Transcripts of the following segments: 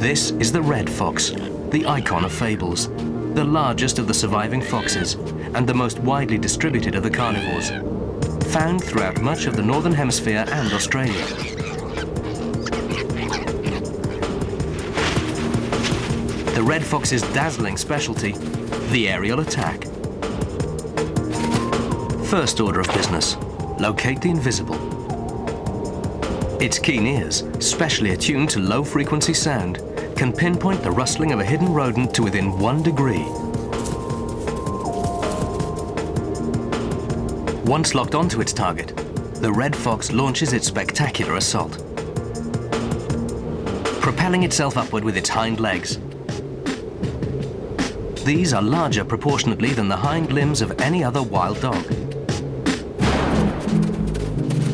This is the red fox, the icon of fables, the largest of the surviving foxes and the most widely distributed of the carnivores, found throughout much of the Northern Hemisphere and Australia. The red fox's dazzling specialty, the aerial attack. First order of business, locate the invisible. Its keen ears, specially attuned to low-frequency sound, can pinpoint the rustling of a hidden rodent to within 1 degree. Once locked onto its target, the red fox launches its spectacular assault, propelling itself upward with its hind legs. These are larger proportionately than the hind limbs of any other wild dog.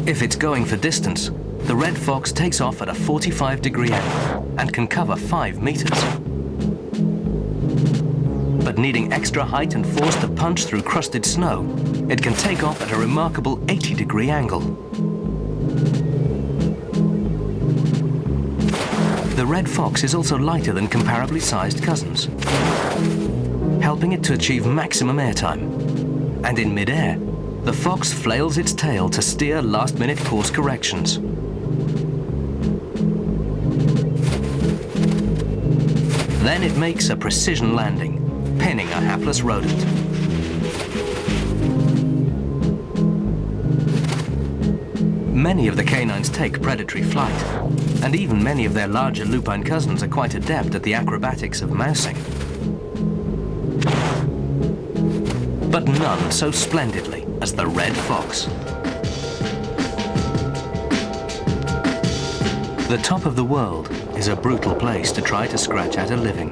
If it's going for distance, the red fox takes off at a 45-degree angle and can cover 5 meters. But needing extra height and force to punch through crusted snow, it can take off at a remarkable 80-degree angle. The red fox is also lighter than comparably sized cousins, helping it to achieve maximum airtime. And in mid-air, the fox flails its tail to steer last-minute course corrections. Then it makes a precision landing, pinning a hapless rodent. Many of the canines take predatory flight, and even many of their larger lupine cousins are quite adept at the acrobatics of mousing. But none so splendidly as the red fox. The top of the world is a brutal place to try to scratch out a living.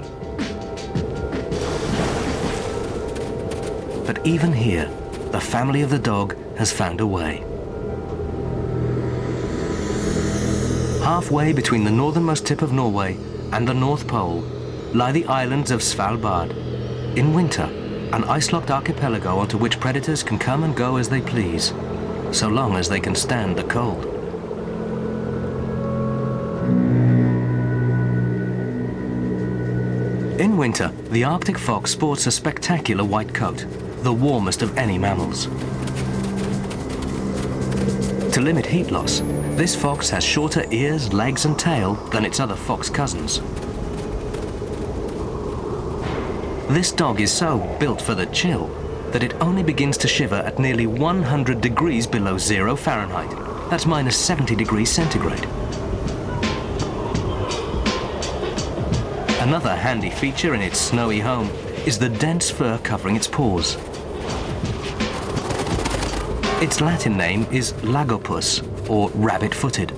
But even here, the family of the dog has found a way. Halfway between the northernmost tip of Norway and the North Pole lie the islands of Svalbard. In winter, an ice-locked archipelago onto which predators can come and go as they please, so long as they can stand the cold. In winter, the Arctic fox sports a spectacular white coat, the warmest of any mammals. To limit heat loss, this fox has shorter ears, legs and tail than its other fox cousins. This dog is so built for the chill that it only begins to shiver at nearly 100 degrees below 0 Fahrenheit. That's minus 70 degrees centigrade. Another handy feature in its snowy home is the dense fur covering its paws. Its Latin name is lagopus, or rabbit-footed.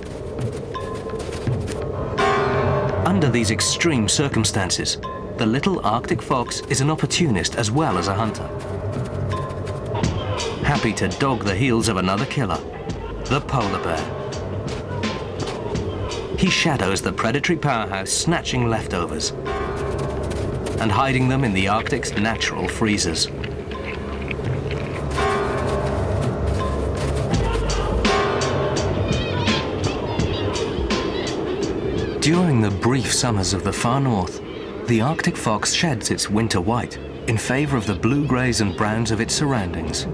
Under these extreme circumstances, the little Arctic fox is an opportunist as well as a hunter. Happy to dog the heels of another killer, the polar bear. He shadows the predatory powerhouse, snatching leftovers and hiding them in the Arctic's natural freezers. During the brief summers of the far north, the Arctic fox sheds its winter white in favor of the blue-grays and browns of its surroundings.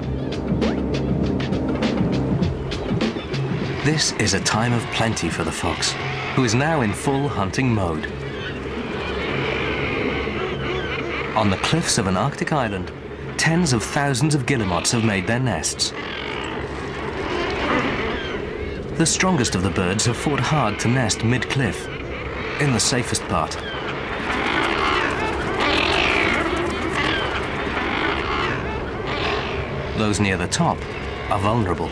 This is a time of plenty for the fox, who is now in full hunting mode. On the cliffs of an Arctic island, tens of thousands of guillemots have made their nests. The strongest of the birds have fought hard to nest mid-cliff, in the safest part. Those near the top are vulnerable.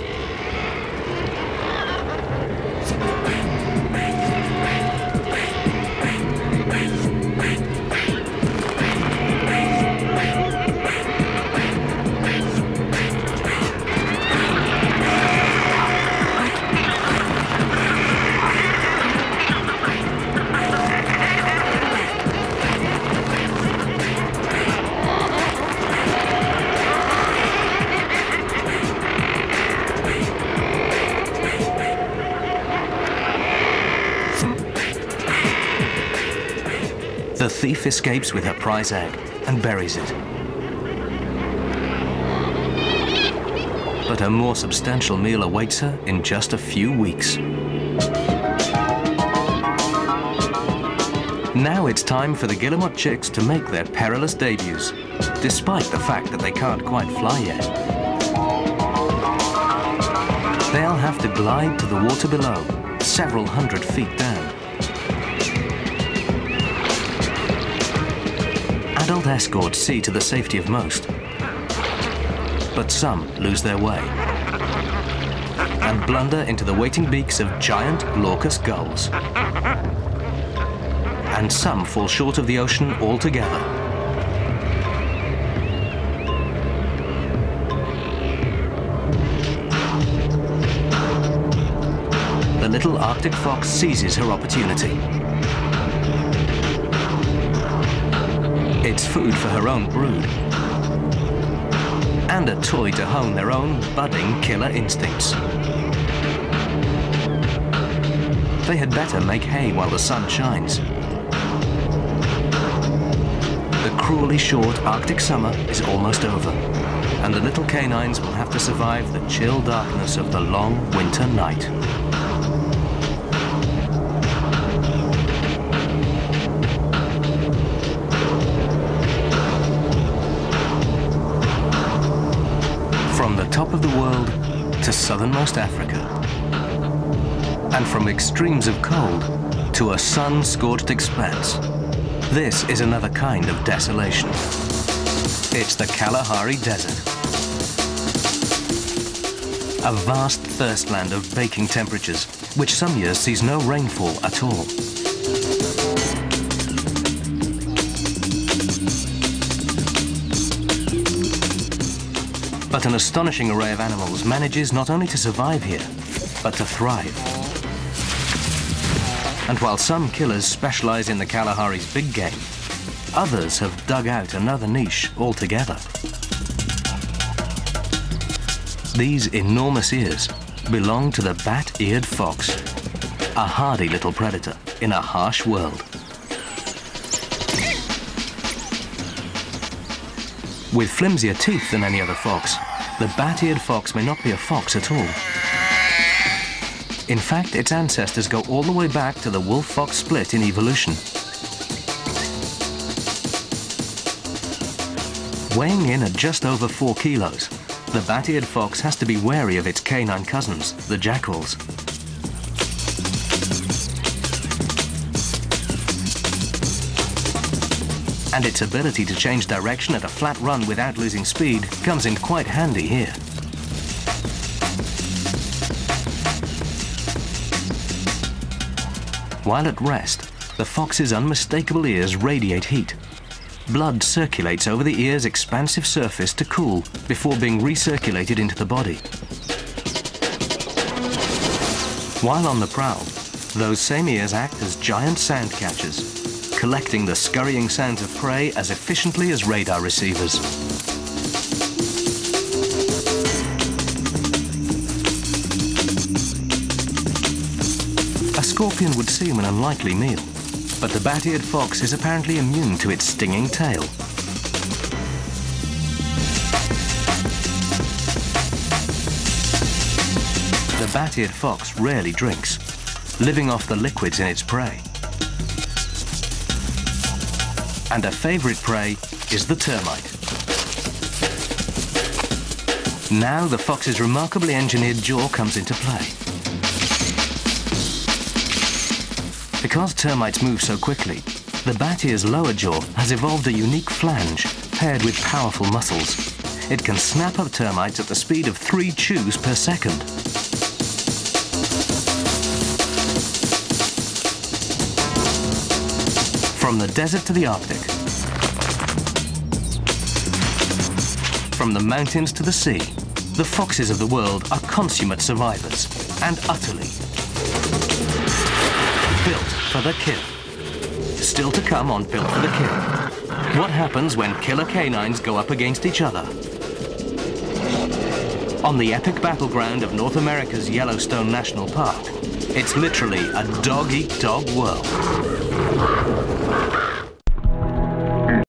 the thief escapes with her prize egg and buries it. But a more substantial meal awaits her in just a few weeks. Now it's time for the guillemot chicks to make their perilous debuts, despite the fact that they can't quite fly yet. They'll have to glide to the water below, several hundred feet down. Adult escorts see to the safety of most, but some lose their way and blunder into the waiting beaks of giant glaucous gulls. And some fall short of the ocean altogether. The little Arctic fox seizes her opportunity. It's food for her own brood, and a toy to hone their own budding killer instincts. They had better make hay while the sun shines. The cruelly short Arctic summer is almost over, and the little canines will have to survive the chill darkness of the long winter night. From the top of the world to southernmost Africa, and from extremes of cold to a sun-scorched expanse, this is another kind of desolation. It's the Kalahari Desert, a vast thirstland of baking temperatures, which some years sees no rainfall at all. But an astonishing array of animals manages not only to survive here, but to thrive. And while some killers specialize in the Kalahari's big game, others have dug out another niche altogether. These enormous ears belong to the bat-eared fox, a hardy little predator in a harsh world. With flimsier teeth than any other fox, the bat-eared fox may not be a fox at all. In fact, its ancestors go all the way back to the wolf-fox split in evolution. Weighing in at just over 4 kilos, the bat-eared fox has to be wary of its canine cousins, the jackals. And its ability to change direction at a flat run without losing speed comes in quite handy here. While at rest, the fox's unmistakable ears radiate heat. Blood circulates over the ear's expansive surface to cool before being recirculated into the body. While on the prowl, those same ears act as giant sound catchers, collecting the scurrying sounds of prey as efficiently as radar receivers. A scorpion would seem an unlikely meal, but the bat-eared fox is apparently immune to its stinging tail. The bat-eared fox rarely drinks, living off the liquids in its prey. And a favorite prey is the termite. Now the fox's remarkably engineered jaw comes into play. Because termites move so quickly, the bat-ear's lower jaw has evolved a unique flange paired with powerful muscles. It can snap up termites at the speed of 3 chews per second. From the desert to the Arctic, from the mountains to the sea, the foxes of the world are consummate survivors and utterly built for the kill. Still to come on Built for the Kill. What happens when killer canines go up against each other? On the epic battleground of North America's Yellowstone National Park, it's literally a dog-eat-dog world.